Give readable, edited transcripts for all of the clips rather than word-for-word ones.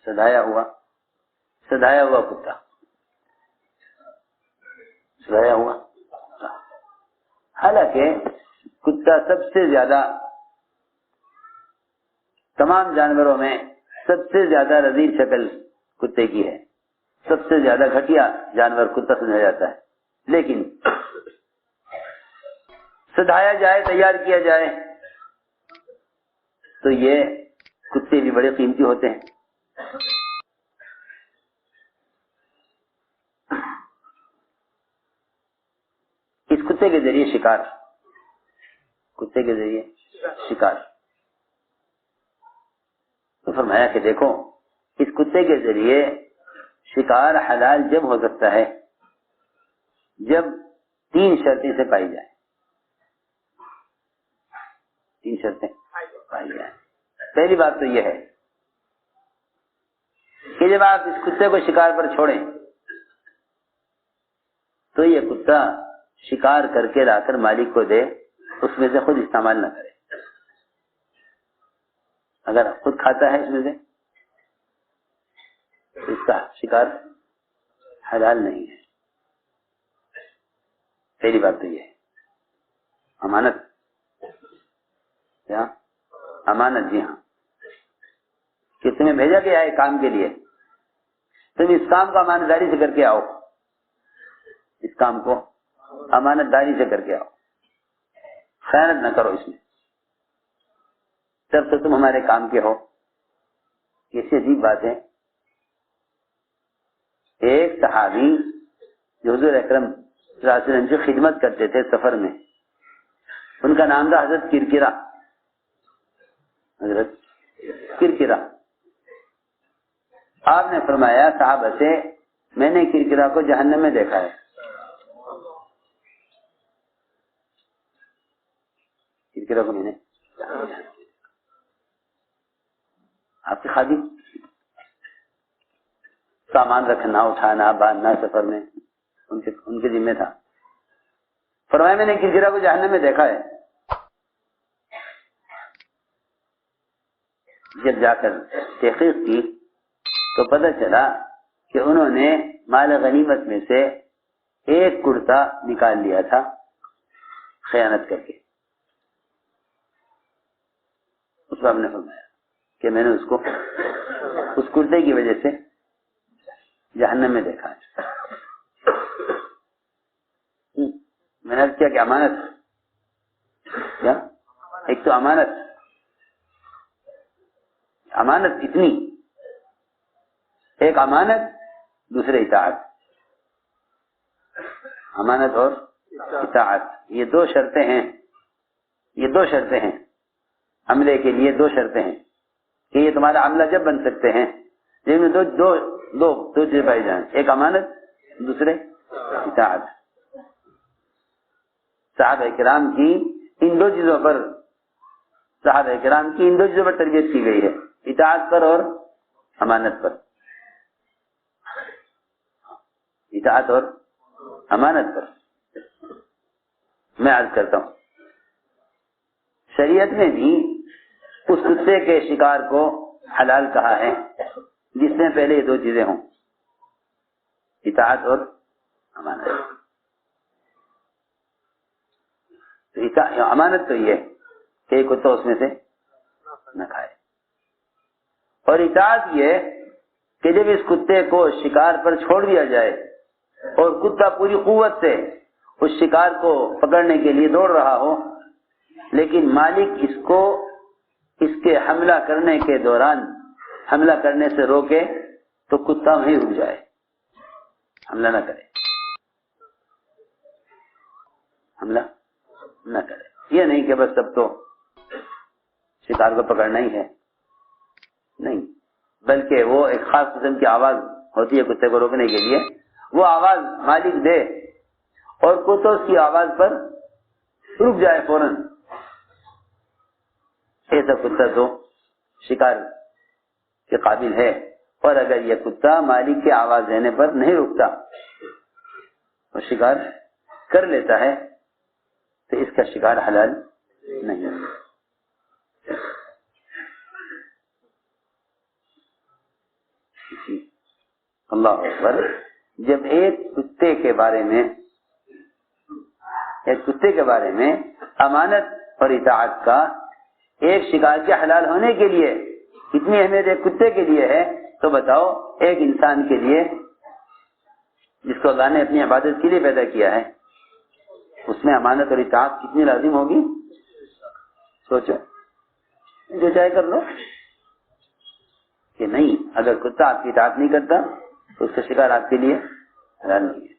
سدھایا ہوا کتا، سدھایا ہوا. حالانکہ کتا سب سے زیادہ، تمام جانوروں میں سب سے زیادہ رذیل شکل کتے کی ہے، سب سے زیادہ گھٹیا جانور کتا سمجھا جاتا ہے. لیکن سدھایا جائے، تیار کیا جائے تو یہ کتے بھی بڑے قیمتی ہوتے ہیں. اس کتے کے ذریعے شکار، کتے کے ذریعے شکار. تو فرمایا کہ دیکھو اس کتے کے ذریعے شکار حلال جب ہو سکتا ہے جب 3 شرطیں سے پائی جائیں. 3 شرطیں پائی جائیں. پہلی بات تو یہ ہے کہ جب آپ اس کتے کو شکار پر چھوڑیں تو یہ کتا شکار کر کے لا کر مالک کو دے، اس میں سے خود استعمال نہ کرے. اگر خود کھاتا ہے اس میں سے تو اس کا شکار حلال نہیں ہے. پہلی بات تو یہ ہے. امانت، کیا امانت؟ جی ہاں، کہ تمہیں بھیجا گیا ہے کام کے لیے، تم اس کام کو امانت داری سے کر کے آؤ، اس کام کو امانت داری سے کر کے آؤ، خیانت نہ کرو اس میں، تب تو تم ہمارے کام کے ہو. کیسی عجیب بات ہے. ایک صحابی جو حضور اکرم صلی اللہ علیہ وسلم کی خدمت کرتے تھے سفر میں، ان کا نام تھا حضرت کرکرا. حضرت کرکرا. آپ نے فرمایا صحابہ سے، میں نے کرکرا کو جہنم میں دیکھا ہے. کرکرا کو میں نے، آپ کے خادم، سامان رکھنا، اٹھانا، باندھنا سفر میں ان کے ذمہ تھا. فرمایا میں نے کرکرا کو جہنم میں دیکھا ہے. جب جا کر تحقیق کی تو پتہ چلا کہ انہوں نے مال غنیمت میں سے ایک کرتا نکال لیا تھا خیانت کر کے. اس باب نے فرمایا کہ میں نے اس کو اس کرتے کی وجہ سے جہنم میں دیکھا ہے. میں نے کیا کہ امانت، کیا ایک تو امانت اتنی، ایک امانت، دوسرے اطاعت. امانت اور اطاعت یہ 2 شرطیں ہیں. یہ 2 شرطیں ہیں عملے کے لیے. 2 شرطیں ہیں کہ یہ تمہارا عملہ جب بن سکتے ہیں جن میں دو چیزیں پائی جائیں، ایک امانت، دوسرے اطاعت. صحابہ کرام کی ان 2 چیزوں پر تربیت کی گئی ہے، اطاعت پر اور امانت پر. اطاعت اور امانت پر. میں عرض کرتا ہوں شریعت نے بھی اس کتے کے شکار کو حلال کہا ہے جس میں پہلے یہ 2 چیزیں ہوں، اطاعت اور امانت. تو امانت تو یہ کہ ایک کتا اس میں سے نہ کھائے، اور اطاعت یہ کہ جب اس کتے کو شکار پر چھوڑ دیا جائے اور کتا پوری قوت سے اس شکار کو پکڑنے کے لیے دوڑ رہا ہو، لیکن مالک اس کو اس کے حملہ کرنے کے دوران حملہ کرنے سے روکے تو کتا وہیں رک جائے، حملہ نہ کرے، حملہ نہ کرے. یہ نہیں کہ بس سب تو شکار کو پکڑنا ہی ہے، نہیں، بلکہ وہ ایک خاص قسم کی آواز ہوتی ہے کتے کو روکنے کے لیے، وہ آواز مالک دے اور کتا اس کی آواز پر رک جائے فوراً. ایسا کتا تو شکار کے قابل ہے. اور اگر یہ کتا مالک کی آواز دینے پر نہیں رکتا اور شکار کر لیتا ہے تو اس کا شکار حلال نہیں ہے. اللہ اکبر. جب ایک کتے کے بارے میں امانت اور اطاعت کا ایک شکار کے حلال ہونے کے لیے اتنی اہمیت ایک کتے کے لیے ہے، تو بتاؤ ایک انسان کے لیے جس کو اللہ نے اپنی عبادت کے لیے پیدا کیا ہے، اس میں امانت اور اطاعت کتنی لازم ہوگی. سوچو، جو چاہے کر لو کہ نہیں. اگر کتا آپ کی اطاعت نہیں کرتا تو اس کا شکار آپ کے لیے حلال نہیں ہے.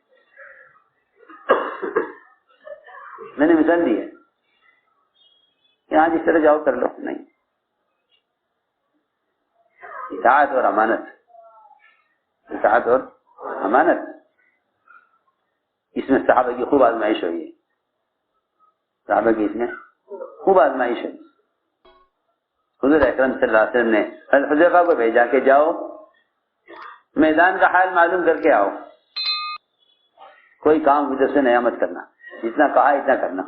میں نے مثال دی ہے کہ آج اس طرح جاؤ کر لو، نہیں. اطاعت اور امانت اس میں صحابہ کی خوب آزمائش ہوئی ہے. صحابہ کی اس میں خوب آزمائش ہے. حضور اکرم صلی اللہ علیہ وسلم نے حذیفہ کو بھیجا کہ جاؤ میدان کا حال معلوم کر کے آؤ، کوئی کام ادھر سے نیا مت کرنا، جتنا کہا ہے اتنا کرنا،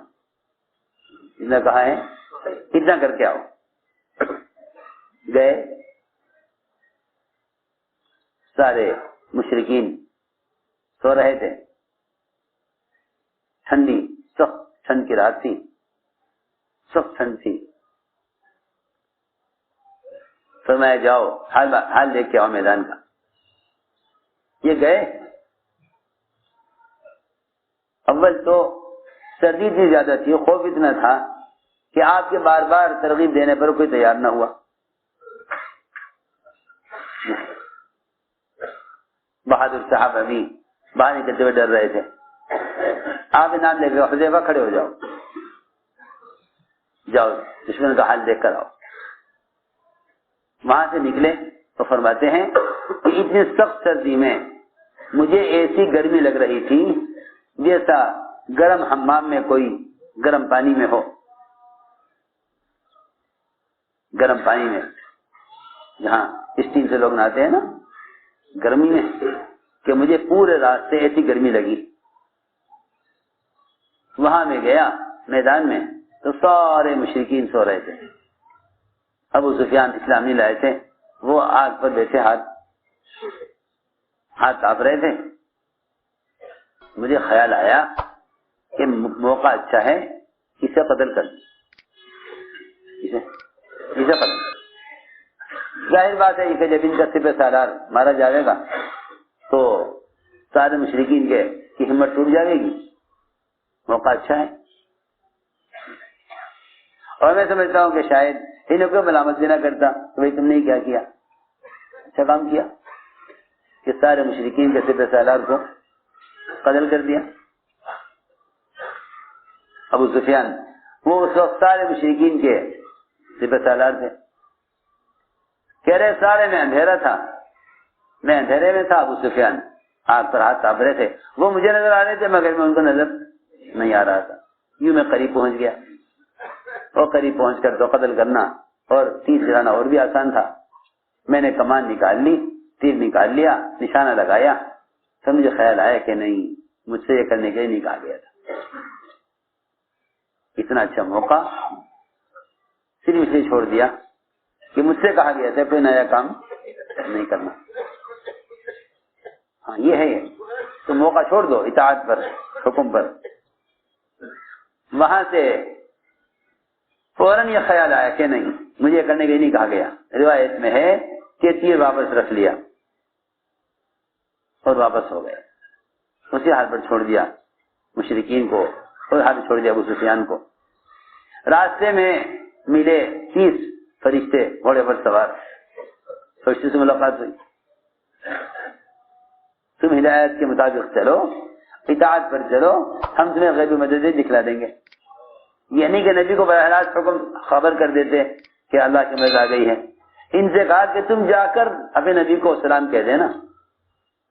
جتنا کہا ہے اتنا کر کے آؤ. گئے، سارے مشرکین سو رہے تھے، ٹھنڈی سخت ٹھنڈ کی رات تھی، سخت ٹھنڈ تھی. فرمایا جاؤ حال دیکھ کے آؤ میدان کا. یہ گئے. اول تو سردی اتنی زیادہ تھی، خوف اتنا تھا کہ آپ کے بار بار ترغیب دینے پر کوئی تیار نہ ہوا. بہادر صاحب ابھی باہر نکلتے ہوئے ڈر رہے تھے. آپ نام لے کے حذیفہ کھڑے ہو جاؤ، جاؤ دشمن کا حال دیکھ کر آؤ. وہاں سے نکلے تو فرماتے ہیں کہ اتنی سخت سردی میں مجھے ایسی گرمی لگ رہی تھی جیسا گرم حمام میں کوئی گرم پانی میں ہو، گرم پانی میں جہاں اسٹیم سے لوگ نہاتے ہیں نا گرمی میں، کہ مجھے پورے رات سے ایسی گرمی لگی. وہاں میں گیا میدان میں تو سارے مشرکین سو رہے تھے. ابو سفیان اسلام نہیں لائے تھے، وہ آگ پر بیٹھے ہاتھ کانپ رہے تھے. مجھے خیال آیا کہ موقع اچھا ہے، اسے قتل کر دیں، اسے قتل. ظاہر بات ہے کہ جب ان کا سپہ سالار مارا جائے گا تو سارے مشرکین کی ہمت ٹوٹ جائے گی. موقع اچھا ہے. اور میں سمجھتا ہوں کہ شاید انہیں کوئی ملامت بھی نہ کرتا تو بھائی تم نے کیا کیا، اچھا کام کیا کہ سارے مشرکین کے سپہ سالار کو قتل کر دیا. ابو سفیان وہ اس وقت سارے مشرکین کے سپہ سالار تھے. کہہ رہے سارے میں اندھیرا تھا، میں اندھیرے میں تھا، ابو سفیان آگ پر ہاتھ تاپ رہے تھے. وہ مجھے نظر آ رہے تھے مگر میں ان کو نظر نہیں آ رہا تھا. یوں میں قریب پہنچ گیا، اور قریب پہنچ کر تو قتل کرنا اور تیر چلانا اور بھی آسان تھا. میں نے کمان نکال لی، تیر نکال لیا، نشانہ لگایا. تو مجھے خیال آیا کہ نہیں، مجھ سے یہ کرنے کے لیے نہیں کہا گیا تھا. اتنا اچھا موقع صرف اس لیے چھوڑ دیا کہ مجھ سے کہا گیا تھا کوئی نیا کام نہیں کرنا. ہاں یہ ہے، تو موقع چھوڑ دو اطاعت پر، حکم پر. وہاں سے فوراً یہ خیال آیا کہ نہیں، مجھے یہ کرنے کے لیے نہیں کہا گیا. روایت میں ہے کہ تیر واپس رکھ لیا اور واپس ہو گئے. اسی حال پر چھوڑ دیا مشرکین کو، اور حال چھوڑ دیا ابو سفیان کو. راستے میں ملے 30 فرشتے گھوڑے پر سوار. فرشتے سے ملاقات ہوئی، تم ہدایت کے مطابق چلو، اطاعت پر چلو، ہم تمہیں غیبی مدد دکھلا دیں گے. یعنی کہ نبی کو براہ راست حکم خبر کر دیتے کہ اللہ کی مدد آ گئی ہے. ان سے کہا کہ تم جا کر اپنے نبی کو سلام کہہ دینا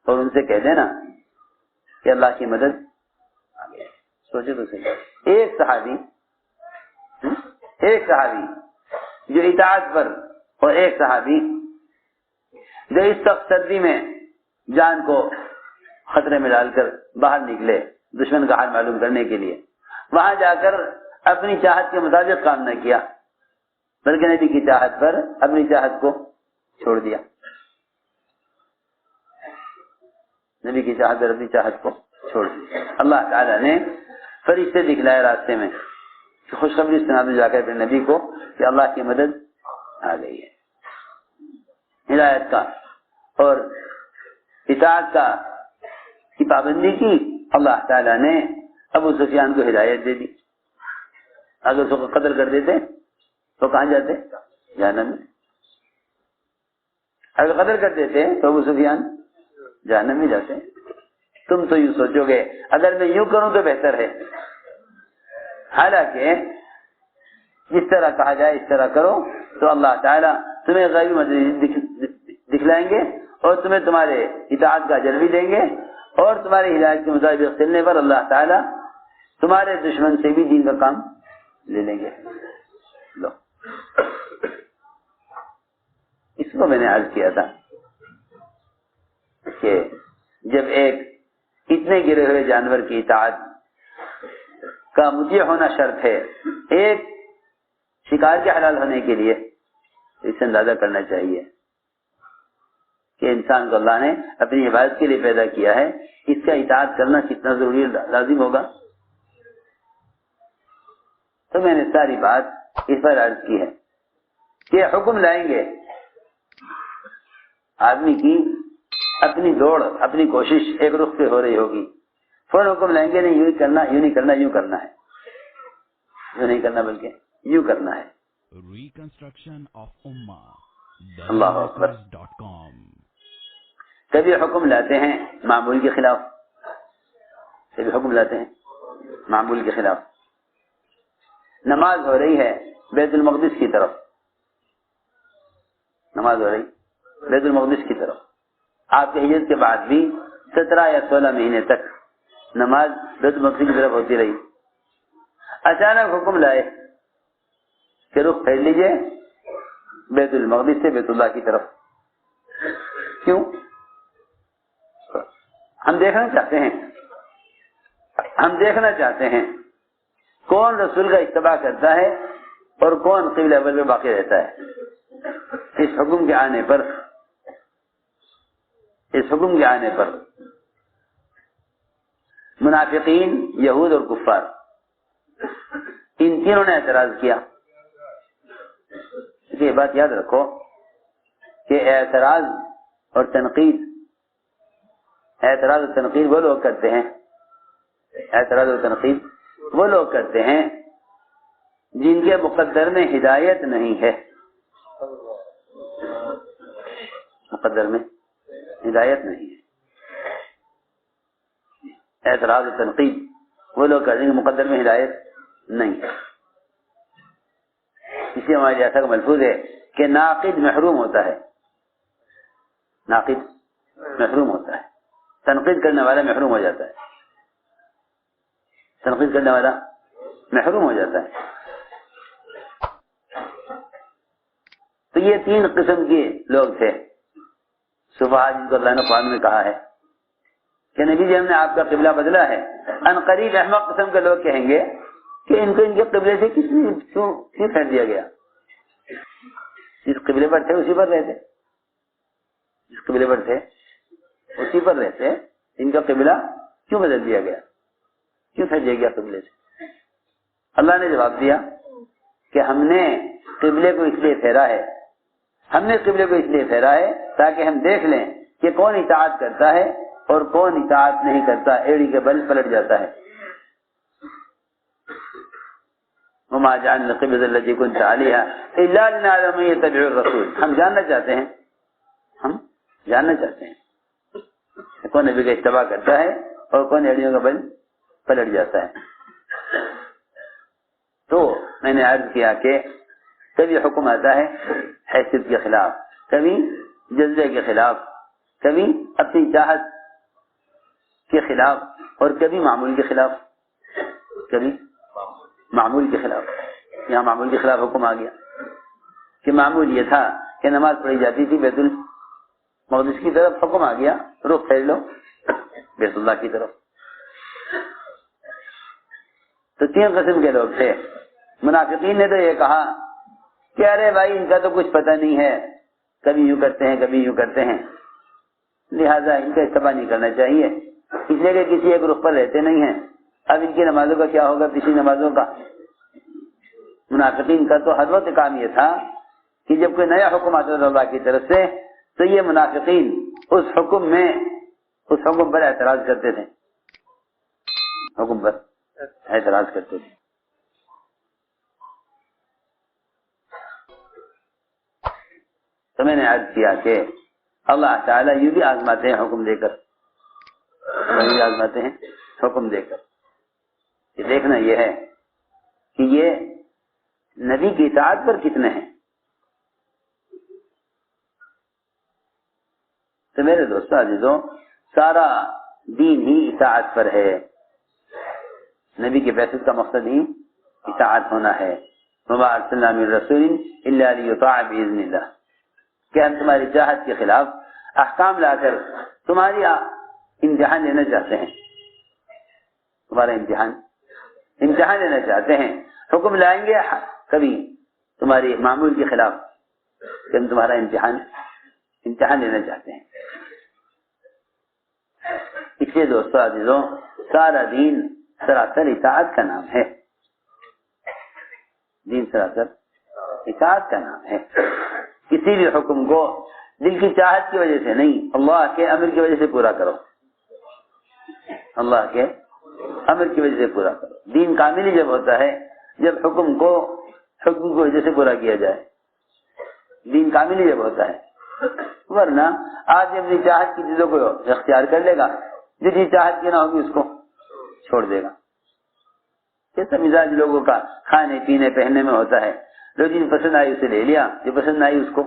اور ان سے کہہ دینا کہ اللہ کی مدد آ گئی. سوچے تو صحیح، ایک صحابی جو اطاعت پر، اور ایک صحابی جو اس سخت سردی میں جان کو خطرے میں ڈال کر باہر نکلے دشمن کا حال معلوم کرنے کے لیے. وہاں جا کر اپنی چاہت کے مطابق کام نہ کیا بلکہ نبی کی چاہت پر اپنی چاہت کو چھوڑ دیا. نبی کی چاہت ربی چاہت کو چھوڑ دی. اللہ تعالیٰ نے فرشتے دکھلائے راستے میں کہ خوشخبری سنا دو جا کر اپنے نبی کو کہ اللہ کی مدد آ گئی ہے. ہدایت کا اور اطاعت کا کی پابندی کی. اللہ تعالیٰ نے ابو سفیان کو ہدایت دے دی. اگر اس کو قتل کر دیتے تو کہاں جاتے؟ جہنم میں. اگر قتل کر دیتے تو ابو سفیان جہنم میں جاتے. تم تو یوں سوچو گے اگر میں یوں کروں تو بہتر ہے، حالانکہ جس طرح کہا جائے اس طرح کرو تو اللہ تعالیٰ تمہیں غیبی مدد دکھلائیں گے اور تمہیں تمہارے اطاعت کا اجر بھی دیں گے، اور تمہاری ہدایت کے مطابق چلنے پر اللہ تعالیٰ تمہارے دشمن سے بھی دین کا کام لے لیں گے. لو اس کو میں نے عرض کیا تھا کہ جب ایک اتنے گرے ہوئے جانور کی اطاعت کا مطیع ہونا شرط ہے ایک شکار کے حلال ہونے کے لیے، اس سے اندازہ کرنا چاہیے کہ انسان کو اللہ نے اپنی عبادت کے لیے پیدا کیا ہے، اس کا اطاعت کرنا کتنا ضروری لازم ہوگا. تو میں نے ساری بات اس پر عرض کی ہے کہ حکم لائیں گے، آدمی کی اپنی دوڑ اپنی کوشش ایک رخ پہ ہو رہی ہوگی، فوراً حکم لائیں گے نہیں یوں کرنا، یوں نہیں کرنا، یوں کرنا ہے، یوں نہیں کرنا بلکہ یوں کرنا ہے. ریکنسٹرکشن آف امہ اللہ اکبر. کبھی حکم لاتے ہیں معمول کے خلاف، کبھی حکم لاتے ہیں معمول کے خلاف. نماز ہو رہی ہے بیت المقدس کی طرف، نماز ہو رہی بیت المقدس کی طرف. آپ کے ہجرت کے بعد بھی 17 یا 16 مہینے تک نماز بیت المقدس کی طرف ہوتی رہی. اچانک حکم لائے کہ رخ پھیر لیجئے بیت المقدس سے بیت اللہ کی طرف. کیوں؟ ہم دیکھنا چاہتے ہیں کون رسول کا اتباع کرتا ہے اور کون قبلہ اول میں باقی رہتا ہے. اس حکم کے آنے پر منافقین، یہود اور کفار، ان تینوں نے اعتراض کیا. یہ بات یاد رکھو کہ اعتراض اور تنقید وہ لوگ کرتے ہیں، اعتراض اور تنقید وہ لوگ کرتے ہیں جن کے مقدر میں ہدایت نہیں ہے. مقدر میں ہدایت نہیں ہے. اعتراض اور تنقید وہ لوگ کرتے ہیں مقدر میں ہدایت نہیں ہے. اس لیے ہمارے جیسا کا ملفوظ ہے کہ ناقد محروم ہوتا ہے، ناقد محروم ہوتا ہے، تنقید کرنے والا محروم ہو جاتا ہے، تنقید کرنے والا محروم ہو جاتا ہے. تو یہ 3 قسم کے لوگ تھے صبح جن کو اللہ نے قرآن میں کہا ہے کہ نبی جی ہم نے آپ کا قبلہ بدلا ہے. ان قریب احمق قسم کے لوگ کہیں گے کہ ان کو ان کے قبلے سے کیوں پھیر دیا گیا؟ جس قبلے پر تھے اسی پر رہتے، جس قبلے پر تھے اسی پر رہتے، ان کا قبلہ کیوں بدل دیا گیا، کیوں پھیر دیا گیا قبلے سے؟ اللہ نے جواب دیا کہ ہم نے قبلے کو اس لیے پھیرا ہے، تاکہ ہم دیکھ لیں کہ کون اطاعت کرتا ہے اور کون اطاعت نہیں کرتا، ایڑی کے بل پلٹ جاتا ہے. وما جعلنا القبلة التي كنت عليها إلا لنعلم من يتبع الرسول. ہم جاننا چاہتے ہیں کون نبی کا اتباع کرتا ہے اور کون ایڑیوں کا بل پلٹ جاتا ہے. تو میں نے عرض کیا کہ کبھی حکم آتا ہے حیثیت کے خلاف، کبھی جذبے کے خلاف، کبھی اپنی چاہت کے خلاف اور کبھی معمول کے خلاف، کبھی معمول کے خلاف. یہاں معمول کے خلاف حکم آ گیا کہ معمول یہ تھا کہ نماز پڑھی جاتی تھی بیت المقدس کی طرف، حکم آ گیا رخ پھیر لو بیت اللہ کی طرف. تو 3 قسم کے لوگ تھے. منافقین نے تو یہ کہا کہ ارے بھائی ان کا تو کچھ پتہ نہیں ہے، کبھی یوں کرتے ہیں کبھی یوں کرتے ہیں. لہذا ان کا اتباع نہیں کرنا چاہیے، اس لیے کہ کسی ایک رخ پر رہتے نہیں ہیں۔ اب ان کی نمازوں کا کیا ہوگا، پچھلی نمازوں کا؟ منافقین کا تو ہر وقت کام یہ تھا کہ جب کوئی نیا حکم آتا تھا اللہ کی طرف سے تو یہ منافقین اس حکم پر اعتراض کرتے تھے، حکم پر اعتراض کرتے تھے۔ تو میں نے عرض کیا کہ اللہ تعالیٰ یوں بھی آزماتے ہیں حکم دے کر، آزماتے ہیں حکم دے کر۔ یہ دیکھنا یہ ہے کہ یہ نبی کی اطاعت پر کتنے ہیں۔ تو میرے دوستو عزیزوں، سارا دین ہی اطاعت پر ہے، نبی کے بعثت کا مقصد ہی اطاعت ہونا ہے۔ وما ارسلنا من رسول الا لیطاع باذن اللہ، کہ ہم تمہاری چاہت کے خلاف احکام لا کر تمہاری امتحان لینا چاہتے ہیں، تمہارا امتحان لینا چاہتے ہیں، حکم لائیں گے کبھی تمہاری معمول کے خلاف کہ ہم تمہارا امتحان لینا چاہتے ہیں۔ اس لیے دوستو عزیزوں، سارا دین سراسر اطاعت کا نام ہے، دین سراسر اطاعت کا نام ہے۔ کسی بھی حکم کو دل کی چاہت کی وجہ سے نہیں، اللہ کے امر کی وجہ سے پورا کرو، اللہ کے امر کی وجہ سے پورا کرو۔ دین کامل جب ہوتا ہے جب حکم کی وجہ سے پورا کیا جائے، دین کامل جب ہوتا ہے، ورنہ آج اپنی چاہت کی چیزوں کو اختیار کر لے گا، جس کی چاہت کی نہ ہوگی اس کو چھوڑ دے گا۔ کیسا مزاج لوگوں کا کھانے پینے پہننے میں ہوتا ہے، جو چیز پسند آئی اسے لے لیا، جو پسند نہ آئی اس کو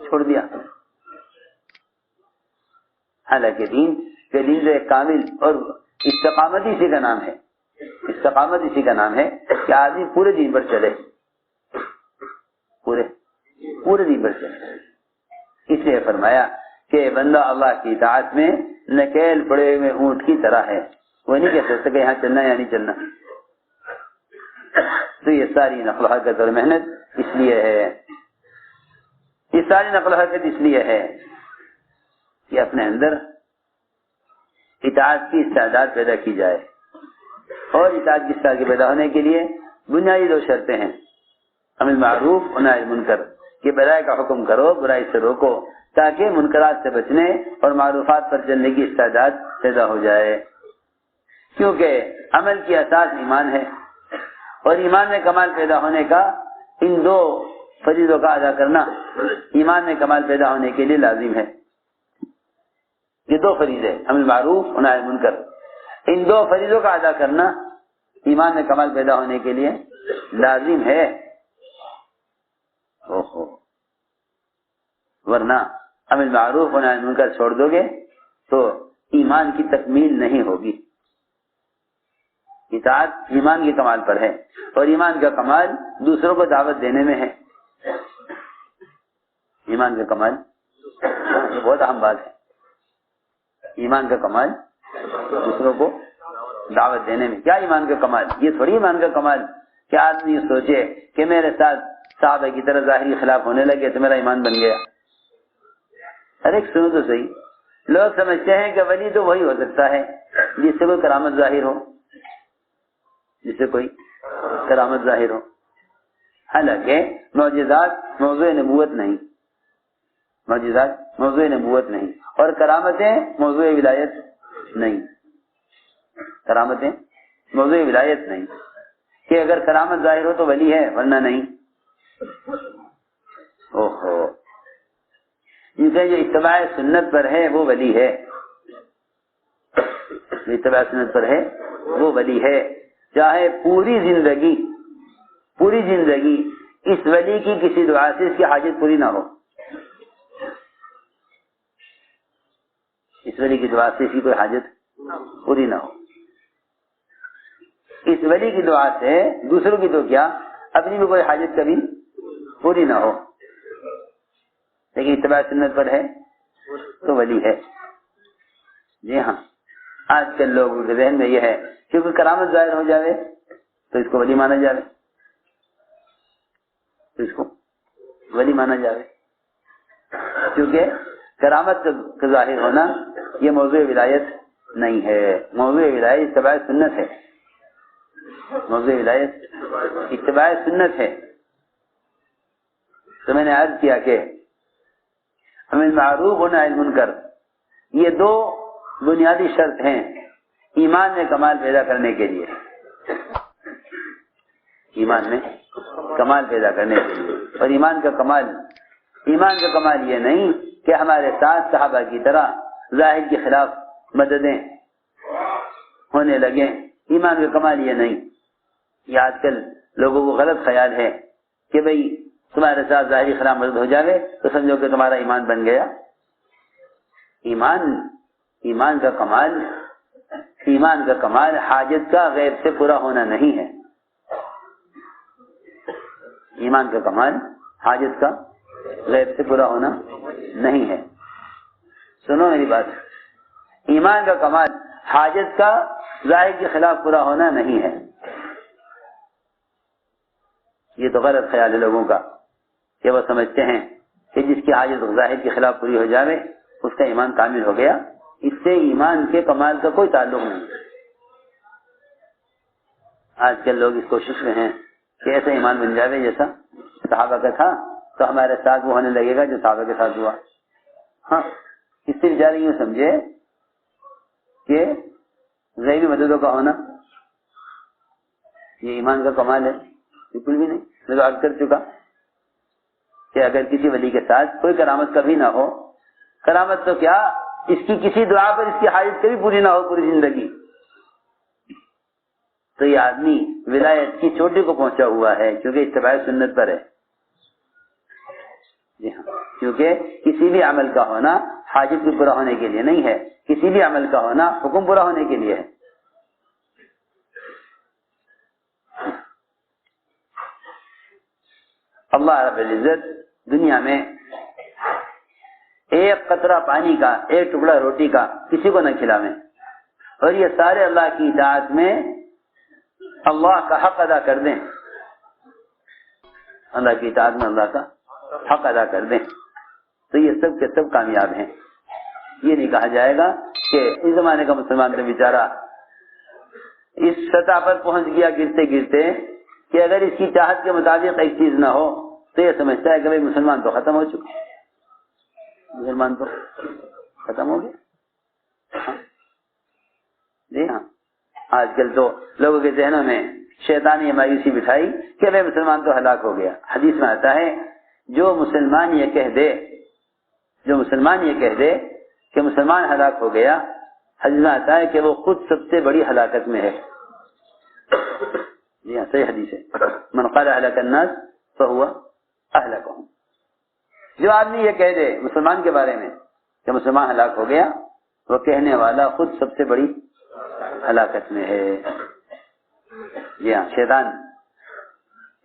چھوڑ دیا۔ حالانکہ دین جو ایک کامل اور استقامت اسی کا نام ہے، استقامت اسی کا نام ہے کہ آدمی پورے دین پر چلے، پورے دین پر چلے۔ اس لیے فرمایا کہ بندہ اللہ کی اطاعت میں نکیل پڑے ہوئے اونٹ کی طرح ہے، وہ نہیں کہہ سکتا کہ یہاں چلنا یا نہیں چلنا۔ تو یہ ساری نقل و حرکت اور محنت اس لیے ہے، یہ ساری نقل و حرکت اس لیے ہے کہ اپنے اندر اطاعت کی استعداد پیدا کی جائے، اور اطاعت کی استعداد پیدا ہونے کے لیے بنیادی دو شرطیں ہیں، امر معروف و نہی عن منکر، کہ بھلائی کا حکم کرو، برائی سے روکو، تاکہ منکرات سے بچنے اور معروفات پر چلنے کی استعداد پیدا ہو جائے۔ کیونکہ عمل کی اساس ایمان ہے، اور ایمان میں کمال پیدا ہونے کا ان دو فریضوں کا ادا کرنا ایمان میں کمال پیدا ہونے کے لیے لازم ہے۔ یہ دو فریضے، امر معروف و نہی عن منکر، ان دو فریضوں کا ادا کرنا ایمان میں کمال پیدا ہونے کے لیے لازم ہے۔ ورنہ امر معروف و نہی عن منکر چھوڑ دو گے تو ایمان کی تکمیل نہیں ہوگی۔ اطاعت ایمان کے کمال پر ہے، اور ایمان کا کمال دوسروں کو دعوت دینے میں ہے۔ ایمان کا کمال، یہ بہت اہم بات ہے، ایمان کا کمال دوسروں کو دعوت دینے میں۔ کیا ایمان کا کمال؟ یہ تھوڑی ایمان کا کمال کہ آدمی سوچے کہ میرے ساتھ صحابہ کی طرح ظاہری خلاف ہونے لگے تو میرا ایمان بن گیا۔ ارے سنو تو صحیح، لوگ سمجھتے ہیں کہ ولی تو وہی ہو سکتا ہے جس سے کوئی کرامت ظاہر ہو، جس سے کوئی کرامت ظاہر ہو۔ حالانکہ معجزات موضوع نبوت نہیں، معجزات موضوع نبوت نہیں، اور کرامتیں موضوع ولایت نہیں، کرامتیں موضوع ولایت نہیں، کہ اگر کرامت ظاہر ہو تو ولی ہے ورنہ نہیں۔ جسے جو اتباع سنت پر ہے وہ ولی ہے، جو اتباع سنت پر ہے وہ ولی ہے، چاہے پوری زندگی اس ولی کی کسی دعا سے اس کی حاجت پوری نہ ہو، اس ولی کی دعا سے اس کی کوئی حاجت پوری نہ ہو۔ اس ولی کی دعا سے دوسروں کی تو کیا، اپنی بھی کوئی حاجت کبھی پوری نہ ہو، لیکن اتباع سنت پر ہے تو ولی ہے۔ جی ہاں، آج کل لوگوں کے ذہن میں یہ ہے کہ کوئی کرامت ظاہر ہو جائے تو اس کو ولی مانا جائے، تو اس کو ولی مانا جائے، کیونکہ کرامت کا ظاہر ہونا یہ موضوع ولایت نہیں ہے. موضوع ولایت اتباع سنت ہے. موضوع ولایت اتباع سنت ہے. تو میں نے عرض کیا کہ امر معروف و نہی عن المنکر یہ دو بنیادی شرط ہیں ایمان میں کمال پیدا کرنے کے لیے. ایمان میں کمال پیدا کرنے کے لیے. اور ایمان کا کمال یہ نہیں کہ ہمارے ساتھ صحابہ کی طرح ظاہر کے خلاف مددیں ہونے لگیں. ایمان کا کمال یہ نہیں. یہ آج کل لوگوں کو غلط خیال ہے کہ بھئی تمہارے ساتھ ظاہری خلاف مدد ہو جاوے تو سمجھو کہ تمہارا ایمان بن گیا. ایمان کا کمال حاجت کا غیر سے پورا ہونا نہیں ہے. ایمان کا کمال حاجت کا غیر سے پورا ہونا نہیں ہے. سنو میری بات. ایمان کا کمال حاجت کا ظاہر کے خلاف پورا ہونا نہیں ہے. یہ تو غلط خیال ہے لوگوں کا کہ وہ سمجھتے ہیں کہ جس کی حاجت ظاہر کے خلاف پوری ہو جائے اس کا ایمان کامل ہو گیا. اس سے ایمان کے کمال کا کوئی تعلق نہیں. آج کل لوگ اس کوشش میں ہیں کہ ایسا ایمان بن جائے جیسا صحابہ کا تھا تو ہمارے ساتھ وہ ہونے لگے گا جو صحابہ کے ساتھ ہوا. ہاں اس سے بیچارے یوں سمجھے کہ غیبی مددوں کا ہونا یہ ایمان کا کمال ہے. بالکل بھی نہیں. میں تو عرض کر چکا کہ اگر کسی ولی کے ساتھ کوئی کرامت کبھی نہ ہو, کرامت تو کیا اس کی کسی دعا پر اس کی حاجت کبھی پوری نہ ہو پوری زندگی, تو یہ آدمی ولایت کی چوٹی کو پہنچا ہوا ہے کیونکہ اتباع سنت پر ہے. جی ہاں, کیونکہ کسی بھی عمل کا ہونا حاجت بھی پورا ہونے کے لیے نہیں ہے, کسی بھی عمل کا ہونا حکم پورا ہونے کے لیے ہے. اللہ رب العزت دنیا میں ایک قطرہ پانی کا, ایک ٹکڑا روٹی کا کسی کو نہ کھلاویں, اور یہ سارے اللہ کی اطاعت میں اللہ کا حق ادا کر دیں. اللہ کی اطاعت میں اللہ کا حق ادا کر دیں تو یہ سب کے سب کامیاب ہیں. یہ نہیں کہا جائے گا کہ اس زمانے کا مسلمان تو بیچارہ اس سطح پر پہنچ گیا گرتے گرتے کہ اگر اس کی چاہت کے مطابق ایک چیز نہ ہو تو یہ سمجھتا ہے کہ بھائی مسلمان تو ختم ہو چکا, مسلمان تو ختم ہو گیا. جی ہاں, آج کل تو لوگوں کے ذہنوں میں شیطانی مایوسی بٹھائی کہ بھائی مسلمان تو ہلاک ہو گیا. حدیث میں آتا ہے جو مسلمان یہ کہہ دے کہ مسلمان ہلاک ہو گیا, حدیث میں آتا ہے کہ وہ خود سب سے بڑی ہلاکت میں ہے. جی ہاں, صحیح حدیث ہے. من قال اهلك الناس فهو اهلكهم. جو آدمی یہ کہہ دے مسلمان کے بارے میں کہ مسلمان ہلاک ہو گیا, وہ کہنے والا خود سب سے بڑی ہلاکت میں ہے. جی ہاں, شیطان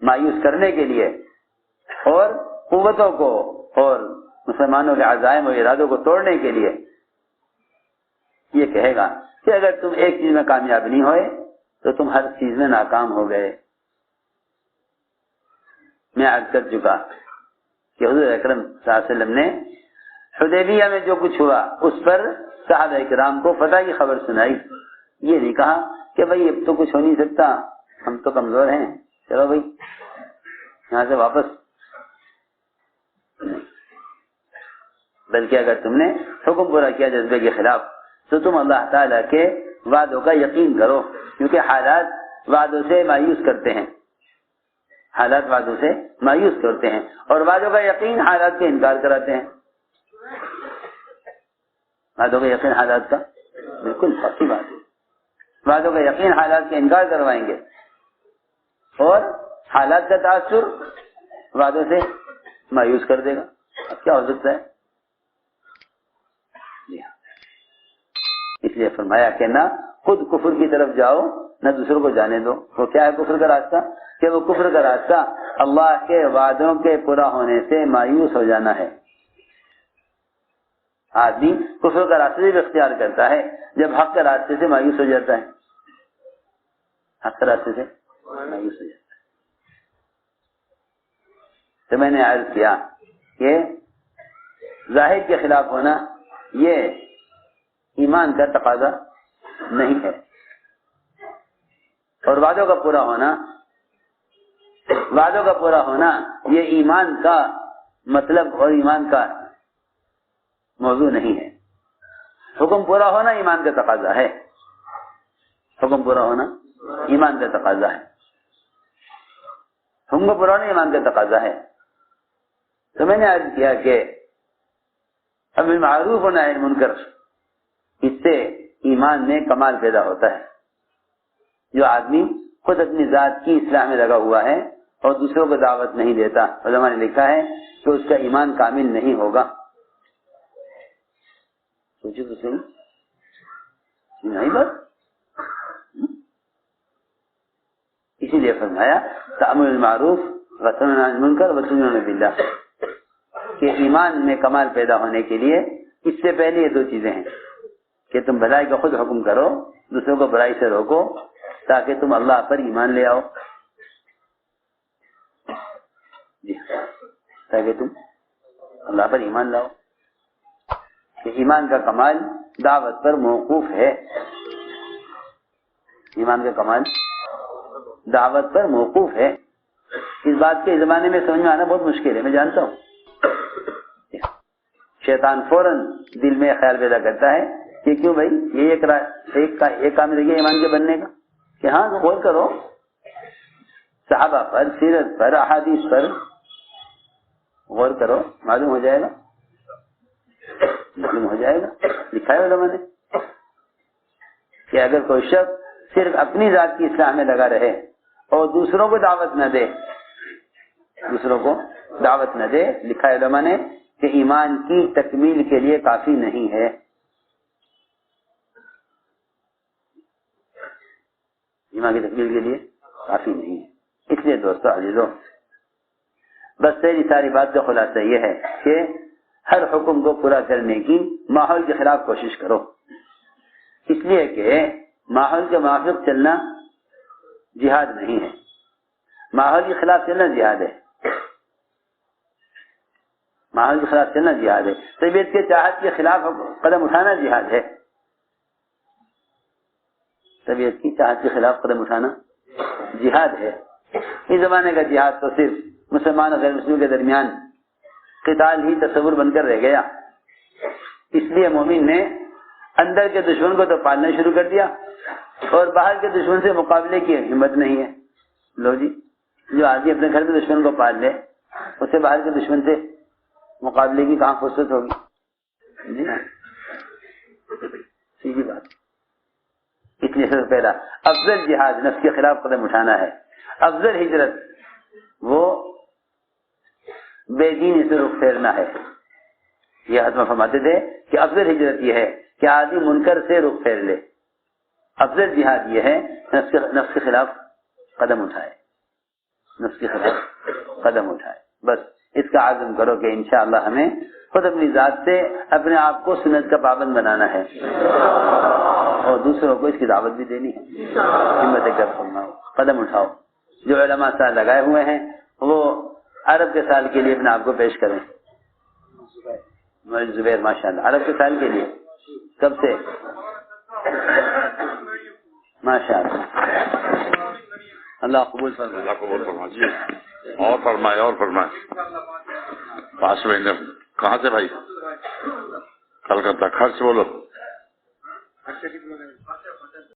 مایوس کرنے کے لیے اور قوتوں کو اور مسلمانوں کے عزائم و ارادوں کو توڑنے کے لیے یہ کہے گا کہ اگر تم ایک چیز میں کامیاب نہیں ہوئے تو تم ہر چیز میں ناکام ہو گئے. میں عرض کر چکا کہ حضور اکرم صلی اللہ علیہ وسلم نے حدیبیہ میں جو کچھ ہوا اس پر صحابہ کرام کو فتح کی خبر سنائی. یہ نہیں کہا کہ بھائی اب تو کچھ ہو نہیں سکتا, ہم تو کمزور ہیں, چلو بھائی یہاں سے واپس. بلکہ اگر تم نے حکم پورا کیا جذبے کے خلاف تو تم اللہ تعالیٰ کے وعدوں کا یقین کرو, کیونکہ حالات وعدوں سے مایوس کرتے ہیں, حالات وعدوں سے مایوس کرتے ہیں, اور وعدوں کا یقین حالات کا انکار کراتے ہیں. وعدوں کا یقین حالات کا بالکل پکی بات ہے. وعدوں کا یقین حالات کا انکار کروائیں گے اور حالات کا تاثر وعدوں سے مایوس کر دے گا. اب کیا ہو سکتا ہے؟ اس لیے فرمایا کہ نہ خود کفر کی طرف جاؤ نہ دوسروں کو جانے دو. وہ کیا ہے کفر کا راستہ؟ کہ وہ کفر کا راستہ اللہ کے وعدوں کے پورا ہونے سے مایوس ہو جانا ہے. آدمی کفر کا راستہ بھی اختیار کرتا ہے جب حق کے راستے سے مایوس ہو جاتا ہے. حق کے راستے سے مایوس ہو جاتا ہے. تو میں نے عرض کیا کہ ظاہر کے خلاف ہونا یہ ایمان کا تقاضا نہیں ہے، اور وعدوں کا پورا ہونا یہ ایمان کا مطلب اور ایمان کا موضوع نہیں ہے۔ حکم پورا ہونا ایمان کا تقاضا ہے، حکم پورا ہونا ایمان کا تقاضا ہے، حکم پورا ہونا ایمان کا تقاضا ہے۔ تو میں نے عرض کیا کہ امر معروف و نہی عن منکر، اس سے ایمان میں کمال پیدا ہوتا ہے۔ جو آدمی خود اپنی ذات کی اصلاح میں لگا ہوا ہے اور دوسروں کو دعوت نہیں دیتا، علماء نے لکھا ہے کہ اس کا ایمان کامل نہیں ہوگا۔ سوچو تو صحیح، نہیں بس اسی لیے فرمایا تأمر بالمعروف وتنہی عن المنکر وتؤمنون باللہ، کہ ایمان میں کمال پیدا ہونے کے لیے اس سے پہلے یہ دو چیزیں ہیں کہ تم بھلائی کا خود حکم کرو، دوسروں کو برائی سے روکو، تاکہ تم اللہ پر ایمان لے آؤ۔ جی تاکہ تم اللہ پر ایمان لاؤ، کہ ایمان کا کمال دعوت پر موقوف ہے، ایمان کا کمال دعوت پر موقوف ہے۔ اس بات کے زمانے میں سمجھ میں آنا بہت مشکل ہے، میں جانتا ہوں۔ شیطان فوراً دل میں خیال پیدا کرتا ہے کہ کیوں بھائی یہ ایک کام رہ گیا ایمان کے بننے کا، کہ ہاں غور کرو صحابہ پر، سیرت پر، احادیث پر غور کرو، معلوم ہو جائے گا، لکھا ہے علماء نے کہ اگر کوئی شخص صرف اپنی ذات کی اصلاح میں لگا رہے اور دوسروں کو دعوت نہ دے، لکھا ہے علماء نے کہ ایمان کی تکمیل کے لیے کافی نہیں ہے۔ ایمان کی تکمیل کے لیے کافی نہیں ہے۔ اس لیے دوستو عزیزو، بس میری ساری بات کا خلاصہ یہ ہے کہ ہر حکم کو پورا کرنے کی ماحول کے خلاف کوشش کرو، اس لیے کہ ماحول کے موافق چلنا جہاد نہیں ہے، ماحول کے خلاف چلنا جہاد ہے، ماحول کے خلاف چلنا جہاد ہے، طبیعت کے چاہت کے خلاف قدم اٹھانا جہاد ہے، طبیعت کی چاہت کے خلاف قدم اٹھانا جہاد ہے۔ اس زمانے کا جہاد تو صرف مسلمان اور غیر مسلم کے درمیان قتال ہی تصور بن کر رہ گیا، اس لیے مومن نے اندر کے دشمن کو تو پالنا شروع کر دیا اور باہر کے دشمن سے مقابلے کی ہمت نہیں ہے۔ لو جی، جو آدمی اپنے گھر کے دشمن کو پال لے، اسے باہر کے دشمن سے مقابلے کی کہاں فرصت ہوگی؟ جی سیدھی بات۔ اس لیے سب سے پہلا افضل جہاد نفس کے خلاف قدم اٹھانا ہے، افضل ہجرت وہ بے دینی سے رخ پھیرنا ہے۔ یہ حضرت فرماتے تھے کہ افضل ہجرت یہ ہے کہ آدمی منکر سے رخ پھیر لے، افضل جہاد یہ ہے نفس کے خلاف قدم اٹھائے، نفس کے خلاف قدم اٹھائے۔ بس اس کا عزم کرو کہ انشاءاللہ ہمیں خود اپنی ذات سے اپنے آپ کو سنت کا پابند بنانا ہے اور دوسروں کو اس کی دعوت بھی دینی ہے۔ ہمت کر فرماؤ، قدم اٹھاؤ۔ جو علماء سال لگائے ہوئے ہیں وہ عرب کے سال کے لیے اپنے آپ کو پیش کریں۔ زبیر ماشاءاللہ عرب کے سال کے لیے کب سے؟ ماشاءاللہ، اللہ قبول فرمائے، اللہ قبول فرمائے۔ جی اور فرمائے پاس میں کہاں سے بھائی؟ کلکتہ، خرچ بولو۔